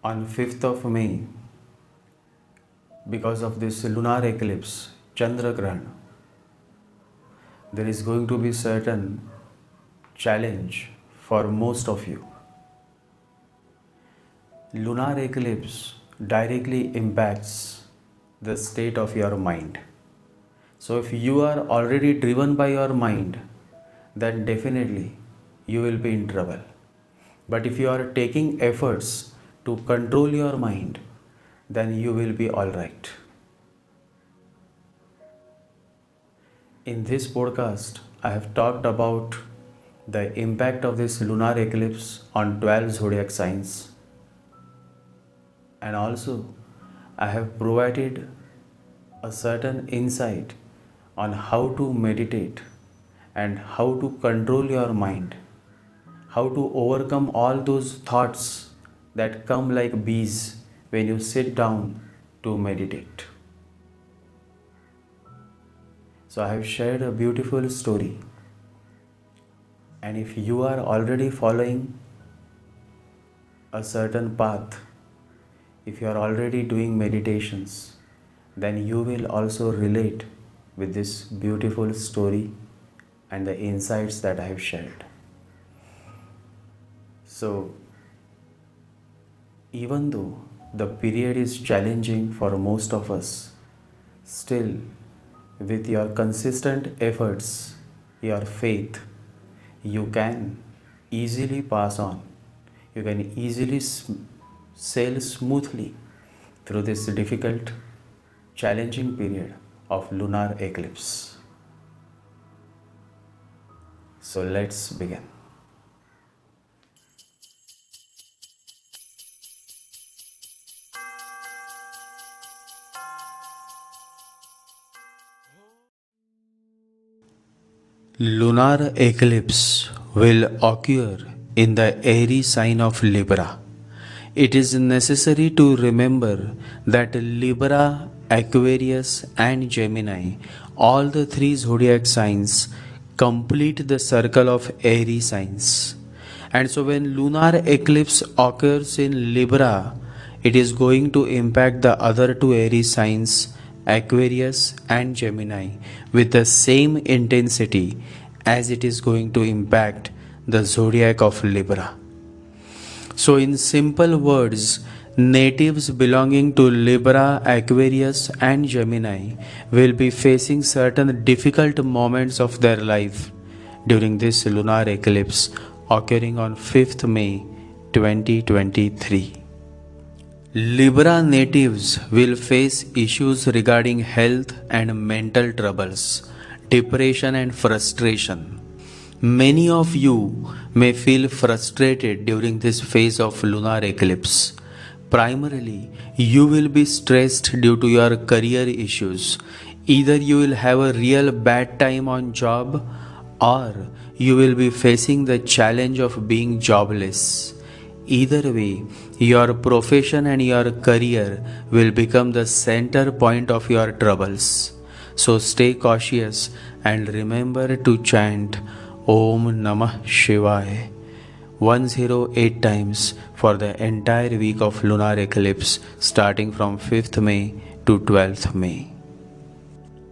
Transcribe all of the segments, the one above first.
on 5th of May, because of this lunar eclipse, Chandra Grahan, there is going to be certain challenge for most of you. Lunar eclipse directly impacts the state of your mind. So if you are already driven by your mind, then definitely you will be in trouble. But if you are taking efforts to control your mind, then you will be all right. In this podcast, I have talked about the impact of this lunar eclipse on 12 zodiac signs, and also I have provided a certain insight on how to meditate and how to control your mind, how to overcome all those thoughts that come like bees when you sit down to meditate. So I have shared a beautiful story, and if you are already following a certain path, if you are already doing meditations, then you will also relate with this beautiful story and the insights that I have shared. So, even though the period is challenging for most of us, still, with your consistent efforts, your faith, you can easily pass on. You can easily sail smoothly through this difficult, challenging period of lunar eclipse. So let's begin. Lunar eclipse will occur in the Airy sign of Libra. It is necessary to remember that Libra, Aquarius and Gemini, all the three zodiac signs, complete the circle of Airy signs. And so when lunar eclipse occurs in Libra, it is going to impact the other two Airy signs, Aquarius and Gemini, with the same intensity as it is going to impact the zodiac of Libra. So in simple words, natives belonging to Libra, Aquarius and Gemini will be facing certain difficult moments of their life during this lunar eclipse occurring on 5th May 2023. Libra natives will face issues regarding health and mental troubles, depression and frustration. Many of you may feel frustrated during this phase of lunar eclipse. Primarily, you will be stressed due to your career issues. Either you will have a real bad time on job, or you will be facing the challenge of being jobless. Either way, your profession and your career will become the center point of your troubles. So stay cautious and remember to chant Om Namah Shivaya 108 times for the entire week of lunar eclipse starting from 5th May to 12th May.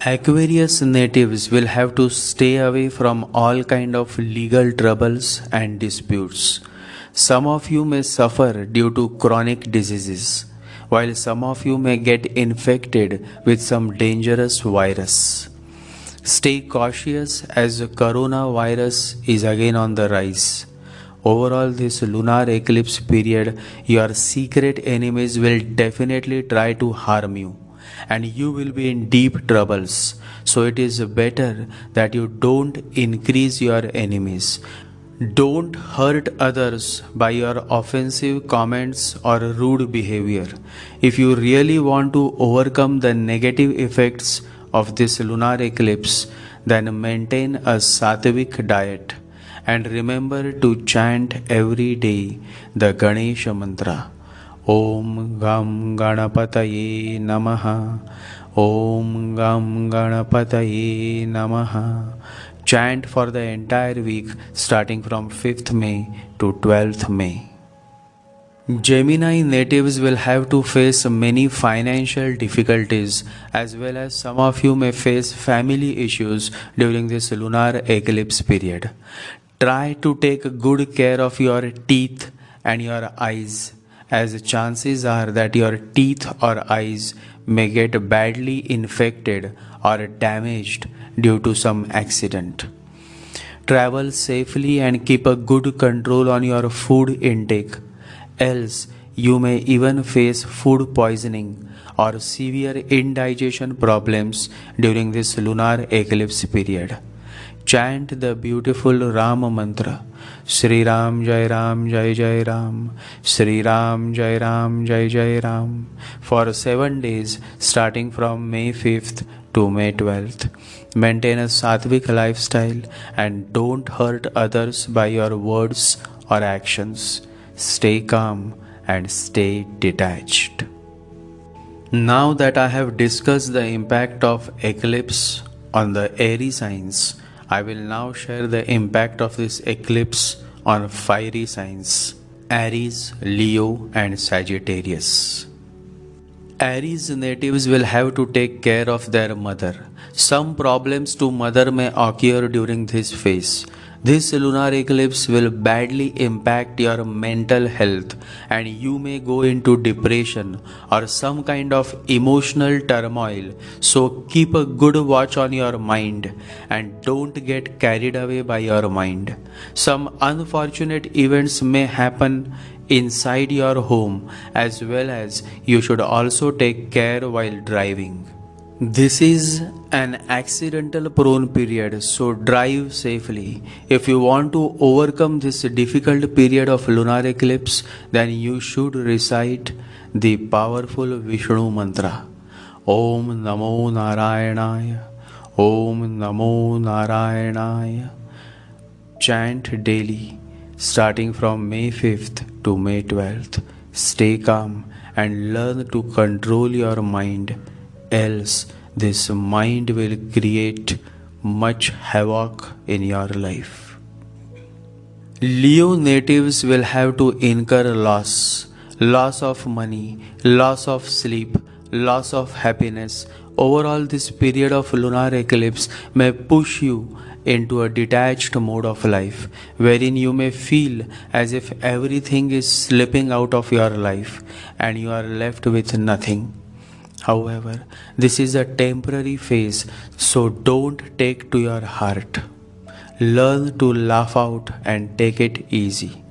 Aquarius natives will have to stay away from all kind of legal troubles and disputes. Some of you may suffer due to chronic diseases, while some of you may get infected with some dangerous virus. Stay cautious as the coronavirus is again on the rise. Overall, this lunar eclipse period, your secret enemies will definitely try to harm you, and you will be in deep troubles. So it is better that you don't increase your enemies. Don't hurt others by your offensive comments or rude behavior. If you really want to overcome the negative effects of this lunar eclipse, then maintain a Satwik diet and remember to chant every day the Ganesha mantra. Om Gam Ganapataye Namaha. Om Gam Ganapataye Namaha. Chant for the entire week starting from 5th May to 12th May. Gemini natives will have to face many financial difficulties, as well as some of you may face family issues during this lunar eclipse period. Try to take good care of your teeth and your eyes, as chances are that your teeth or eyes may get badly infected or damaged due to some accident. Travel safely and keep a good control on your food intake, else, you may even face food poisoning or severe indigestion problems during this lunar eclipse period. Chant the beautiful Ram mantra, Sri Ram Jai Ram Jai Jai Ram, Sri Ram Jai Ram Jai Jai Ram, for 7 days starting from May 5th to May 12th. Maintain a Satwik lifestyle and don't hurt others by your words or actions. Stay calm and stay detached. Now that I have discussed the impact of eclipse on the Aries signs, I will now share the impact of this eclipse on fiery signs Aries, Leo, and Sagittarius. Aries natives will have to take care of their mother. Some problems to mother may occur during this phase. This lunar eclipse will badly impact your mental health and you may go into depression or some kind of emotional turmoil. So keep a good watch on your mind and don't get carried away by your mind. Some unfortunate events may happen inside your home, as well as you should also take care while driving. This is an accidental prone period, so drive safely. If you want to overcome this difficult period of lunar eclipse, then you should recite the powerful Vishnu mantra. Om Namo Narayanaya, Om Namo Narayanaya. Chant daily, starting from May 5th to May 12th. Stay calm and learn to control your mind, else this mind will create much havoc in your life. Leo natives will have to incur loss of money, loss of sleep, loss of happiness. Overall, this period of lunar eclipse may push you into a detached mode of life, wherein you may feel as if everything is slipping out of your life and you are left with nothing. However, this is a temporary phase, so don't take to your heart. Learn to laugh out and take it easy.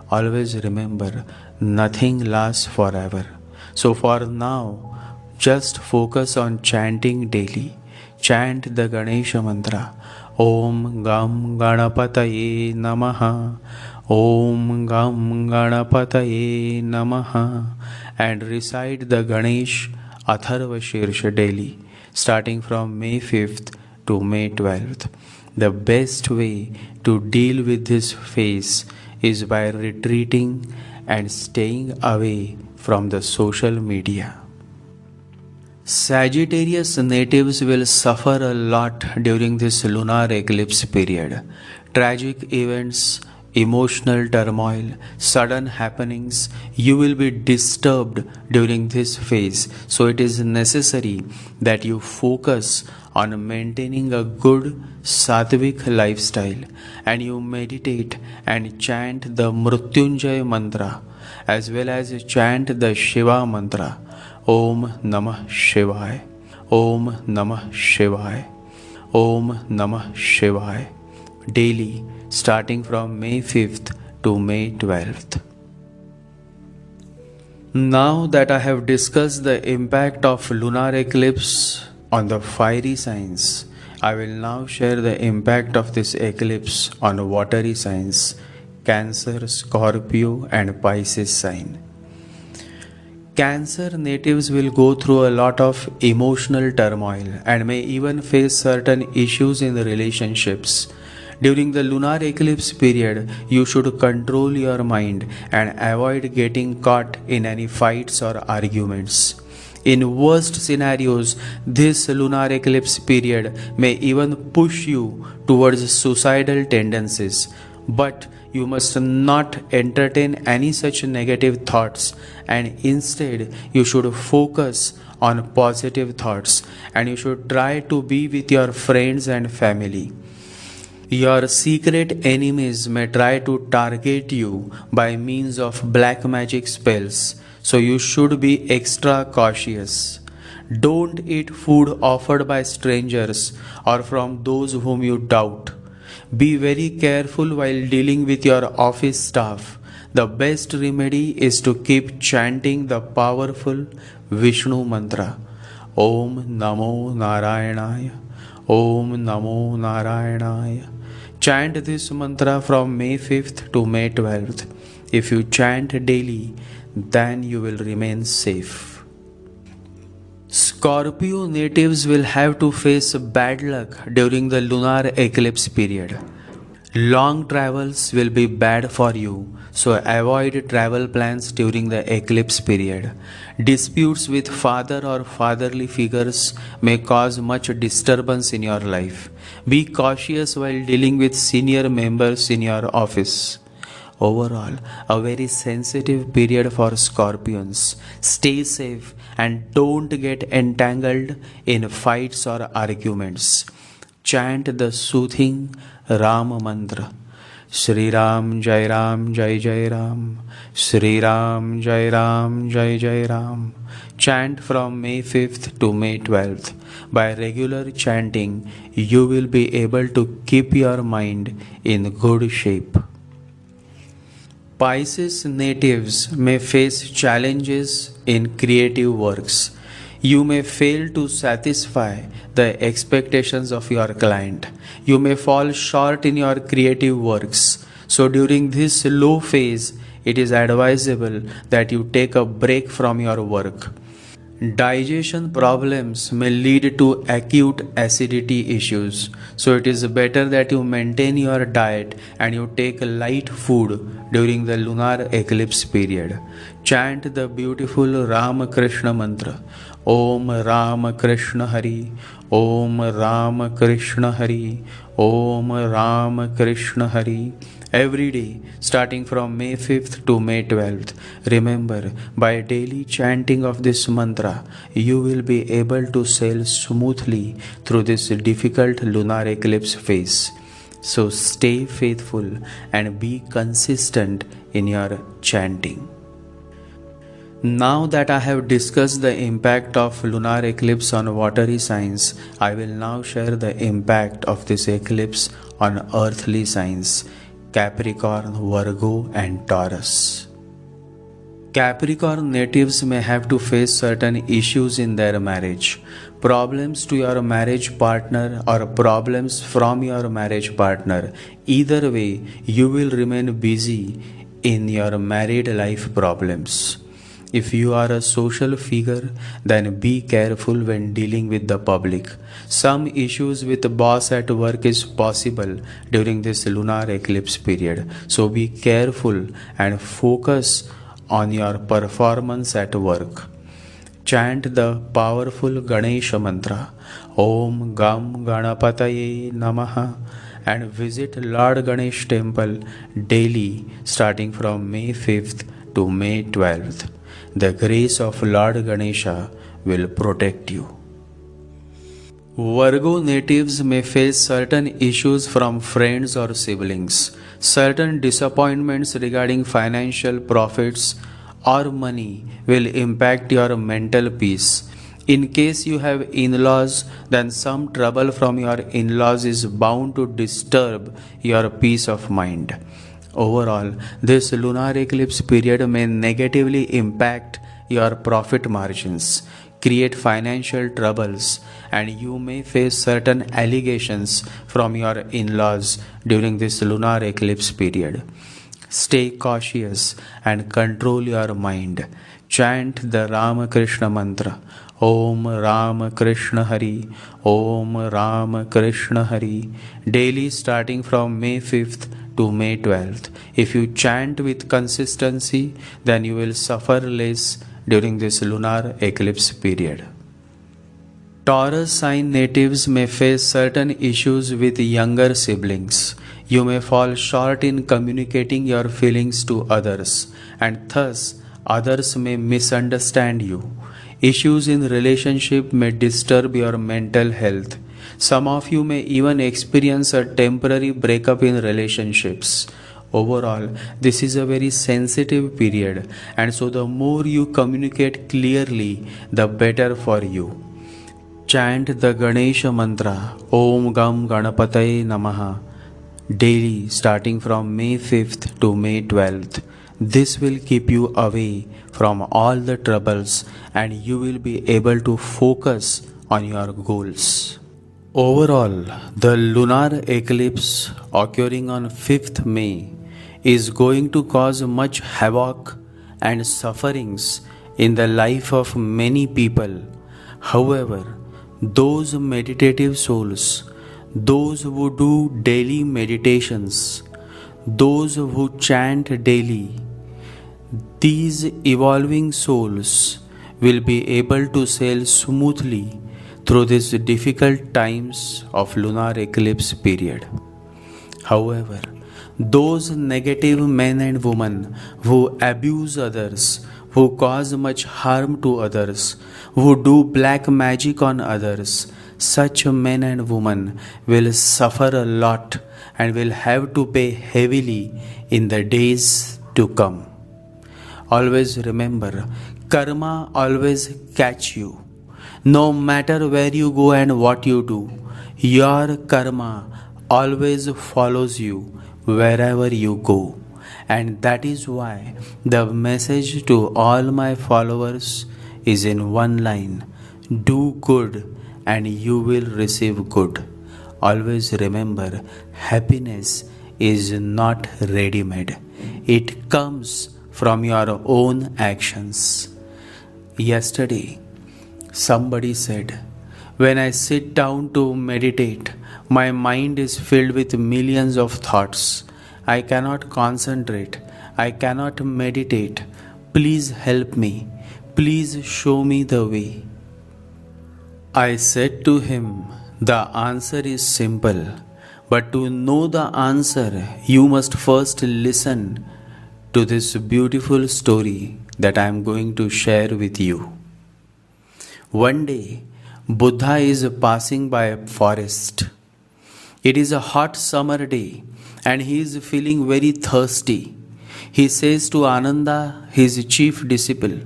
Always remember, nothing lasts forever. So for now, just focus on chanting daily. Chant the Ganesha mantra. Om Gam Ganapataye Namaha. Om Gam Ganapataye Namaha. And recite the Ganesh Atharva Shirsha daily, starting from May 5th to May 12th. The best way to deal with this phase is by retreating and staying away from the social media. Sagittarius natives will suffer a lot during this lunar eclipse period. Tragic events, emotional turmoil, sudden happenings, you will be disturbed during this phase. So it is necessary that you focus on maintaining a good Satwik lifestyle and you meditate and chant the Mrutyunjay mantra as well as chant the Shiva mantra. Om Namah Shivaya, Om Namah Shivaya, Om Namah Shivaya, daily starting from May 5th to May 12th. Now that I have discussed the impact of lunar eclipse on the fiery signs, I will now share the impact of this eclipse on watery signs, Cancer, Scorpio and Pisces sign. Cancer natives will go through a lot of emotional turmoil and may even face certain issues in the relationships. During the lunar eclipse period, you should control your mind and avoid getting caught in any fights or arguments. In worst scenarios, this lunar eclipse period may even push you towards suicidal tendencies. But You must not entertain any such negative thoughts, and instead you should focus on positive thoughts, and you should try to be with your friends and family. Your secret enemies may try to target you by means of black magic spells, so you should be extra cautious. Don't eat food offered by strangers or from those whom you doubt. Be very careful while dealing with your office staff. The best remedy is to keep chanting the powerful Vishnu mantra. Om Namo Narayanaya. Om Namo Narayanaya. Chant this mantra from May 5th to May 12th. If you chant daily, then you will remain safe. Scorpio natives will have to face bad luck during the lunar eclipse period. Long travels will be bad for you, so avoid travel plans during the eclipse period. Disputes with father or fatherly figures may cause much disturbance in your life. Be cautious while dealing with senior members in your office. Overall, a very sensitive period for Scorpions. Stay safe and don't get entangled in fights or arguments. Chant the soothing Ram mantra. Shri Ram Jai Ram Jai Jai Ram. Shri Ram Jai Ram Jai Jai Ram. Chant from May 5th to May 12th. By regular chanting, you will be able to keep your mind in good shape. Pisces natives may face challenges in creative works. You may fail to satisfy the expectations of your client. You may fall short in your creative works. So during this low phase, it is advisable that you take a break from your work. Digestion problems may lead to acute acidity issues, so it is better that you maintain your diet and you take light food during the lunar eclipse period. Chant the beautiful Ramakrishna mantra. Om Ramakrishna Hari. Om Ramakrishna Hari. Om Ramakrishna Hari. Every day, starting from May 5th to May 12th. Remember, by daily chanting of this mantra, you will be able to sail smoothly through this difficult lunar eclipse phase. So stay faithful and be consistent in your chanting. Now that I have discussed the impact of lunar eclipse on watery signs, I will now share the impact of this eclipse on earthly signs. Capricorn, Virgo and Taurus. Capricorn natives may have to face certain issues in their marriage. Problems to your marriage partner or problems from your marriage partner. Either way, you will remain busy in your married life problems. If you are a social figure, then be careful when dealing with the public. Some issues with the boss at work is possible during this lunar eclipse period. So be careful and focus on your performance at work. Chant the powerful Ganesha mantra. Om Gam Ganapataye Namaha and visit Lord Ganesh temple daily starting from May 5th to May 12th. The grace of Lord Ganesha will protect you. Virgo natives may face certain issues from friends or siblings. Certain disappointments regarding financial profits or money will impact your mental peace. In case you have in-laws, then some trouble from your in-laws is bound to disturb your peace of mind. Overall, this lunar eclipse period may negatively impact your profit margins, create financial troubles, and you may face certain allegations from your in-laws during this lunar eclipse period. Stay cautious and control your mind. Chant the Ramakrishna mantra. Om Ramakrishna Hari. Om Ramakrishna Hari. Daily starting from May 5th to May 12th. If you chant with consistency, then you will suffer less during this lunar eclipse period. Taurus sign natives may face certain issues with younger siblings. You may fall short in communicating your feelings to others, and thus others may misunderstand you. Issues in relationship may disturb your mental health. Some of you may even experience a temporary breakup in relationships. Overall, this is a very sensitive period, and so the more you communicate clearly, the better for you. Chant the Ganesha mantra Om Gam Ganapataye Namaha daily starting from May 5th to May 12th. This will keep you away from all the troubles and you will be able to focus on your goals. Overall, the lunar eclipse occurring on 5th May is going to cause much havoc and sufferings in the life of many people. However, those meditative souls, those who do daily meditations, those who chant daily, these evolving souls will be able to sail smoothly through these difficult times of lunar eclipse period. However, those negative men and women who abuse others, who cause much harm to others, who do black magic on others, such men and women will suffer a lot and will have to pay heavily in the days to come. Always remember, karma always catch you. No matter where you go and what you do, your karma always follows you wherever you go. And that is why the message to all my followers is in one line: do good and you will receive good. Always remember, happiness is not ready-made. It comes from your own actions. Yesterday, somebody said, when I sit down to meditate, my mind is filled with millions of thoughts. I cannot concentrate. I cannot meditate. Please help me. Please show me the way. I said to him, the answer is simple, but to know the answer, you must first listen to this beautiful story that I am going to share with you. One day, Buddha is passing by a forest. It is a hot summer day and he is feeling very thirsty. He says to Ananda, his chief disciple,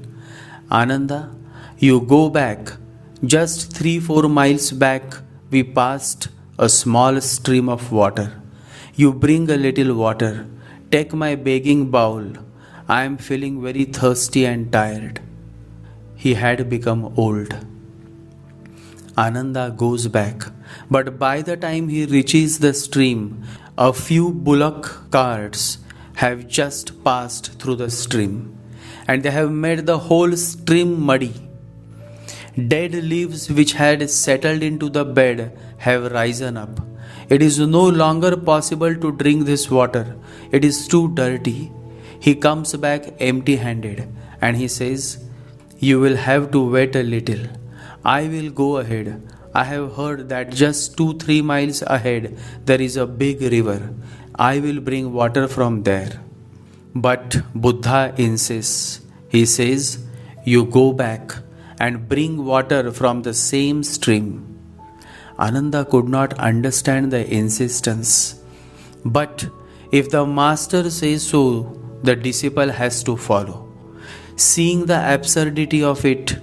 Ananda, you go back. Just 3-4 miles back, we passed a small stream of water. You bring a little water. Take my begging bowl. I am feeling very thirsty and tired. He had become old. Ananda goes back, but by the time he reaches the stream, a few bullock carts have just passed through the stream, and they have made the whole stream muddy. Dead leaves which had settled into the bed have risen up. It is no longer possible to drink this water. It is too dirty. He comes back empty-handed and he says, you will have to wait a little. I will go ahead. I have heard that just 2-3 miles ahead there is a big river. I will bring water from there. But Buddha insists. He says, you go back and bring water from the same stream. Ananda could not understand the insistence. But if the master says so, the disciple has to follow. Seeing the absurdity of it,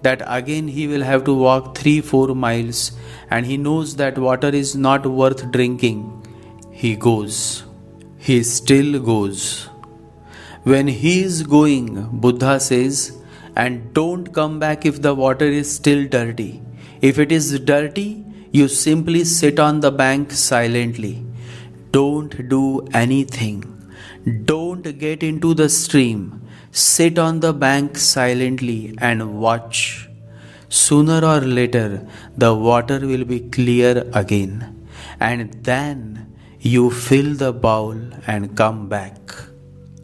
that again he will have to walk 3-4 miles and he knows that water is not worth drinking, he goes. He still goes. When he is going, Buddha says, and don't come back if the water is still dirty. If it is dirty, you simply sit on the bank silently. Don't do anything. Don't get into the stream. Sit on the bank silently and watch. Sooner or later, the water will be clear again. And then you fill the bowl and come back.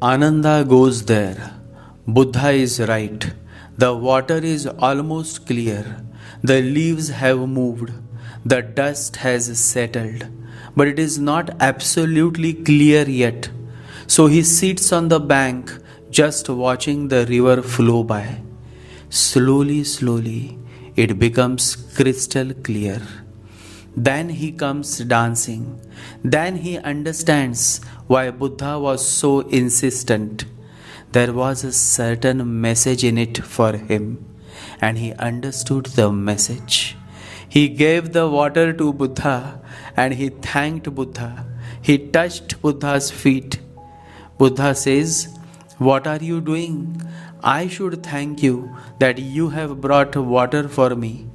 Ananda goes there. Buddha is right. The water is almost clear. The leaves have moved. The dust has settled, but it is not absolutely clear yet. So he sits on the bank, just watching the river flow by. Slowly, slowly, it becomes crystal clear. Then he comes dancing. Then he understands why Buddha was so insistent. There was a certain message in it for him, and he understood the message. He gave the water to Buddha and he thanked Buddha. He touched Buddha's feet. Buddha says, "What are you doing? I should thank you that you have brought water for me."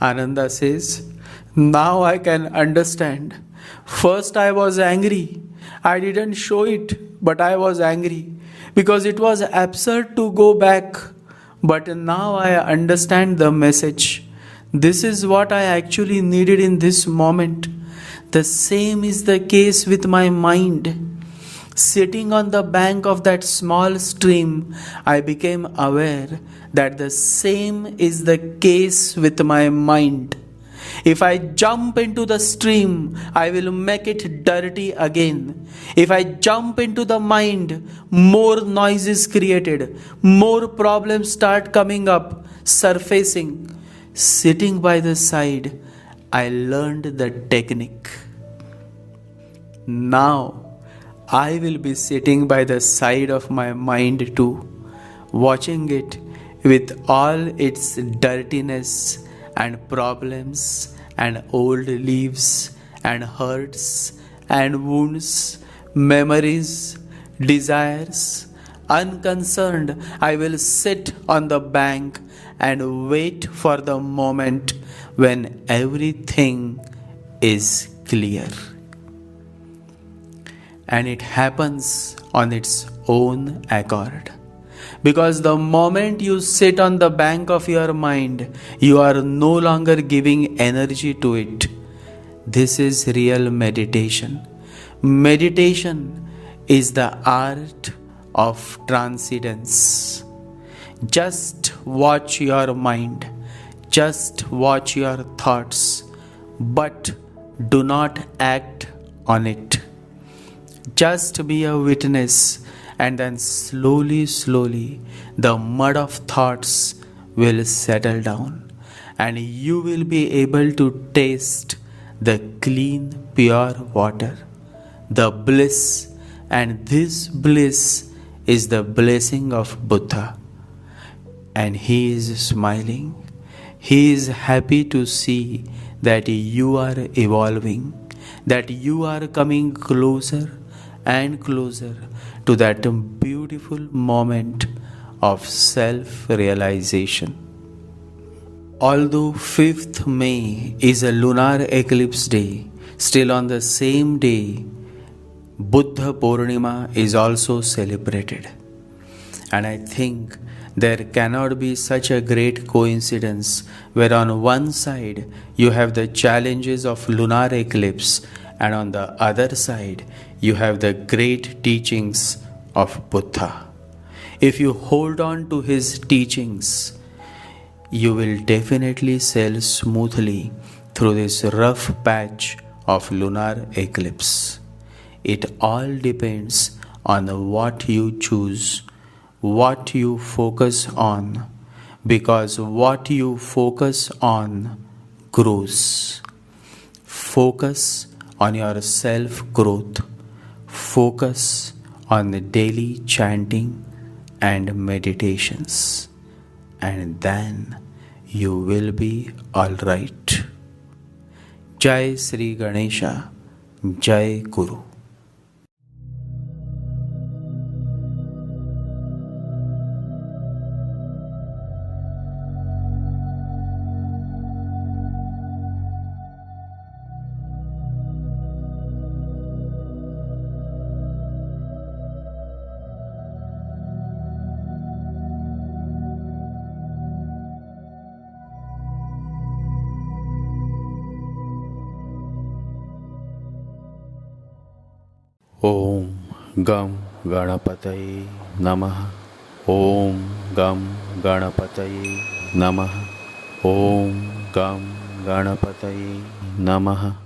Ananda says, "Now I can understand. First I was angry. I didn't show it, but I was angry because it was absurd to go back. But now I understand the message. This is what I actually needed in this moment. The same is the case with my mind. Sitting on the bank of that small stream, I became aware that the same is the case with my mind. If I jump into the stream, I will make it dirty again. If I jump into the mind, more noise is created, more problems start coming up, surfacing. Sitting by the side, I learned the technique. Now, I will be sitting by the side of my mind too, watching it with all its dirtiness and problems and old leaves and hurts and wounds, memories, desires. Unconcerned, I will sit on the bank and wait for the moment when everything is clear. And it happens on its own accord. Because the moment you sit on the bank of your mind, you are no longer giving energy to it. This is real meditation. Meditation is the art of transcendence. Just watch your mind, just watch your thoughts, but do not act on it. Just be a witness, and then slowly, slowly, the mud of thoughts will settle down, and you will be able to taste the clean, pure water, the bliss, and this bliss is the blessing of Buddha. And he is smiling. He is happy to see that you are evolving, that you are coming closer and closer to that beautiful moment of self-realization. Although 5th May is a lunar eclipse day, still on the same day, Buddha Purnima is also celebrated. And I think there cannot be such a great coincidence where on one side you have the challenges of lunar eclipse and on the other side you have the great teachings of Buddha. If you hold on to his teachings, you will definitely sail smoothly through this rough patch of lunar eclipse. It all depends on what you choose, what you focus on, because what you focus on grows. Focus on your self-growth. Focus on the daily chanting and meditations, and then you will be alright. Jai Sri Ganesha, Jai Guru. Om Gam Ganapataye Namaha. Om Gam Ganapataye Namaha. Om Gam गणपतये नमः।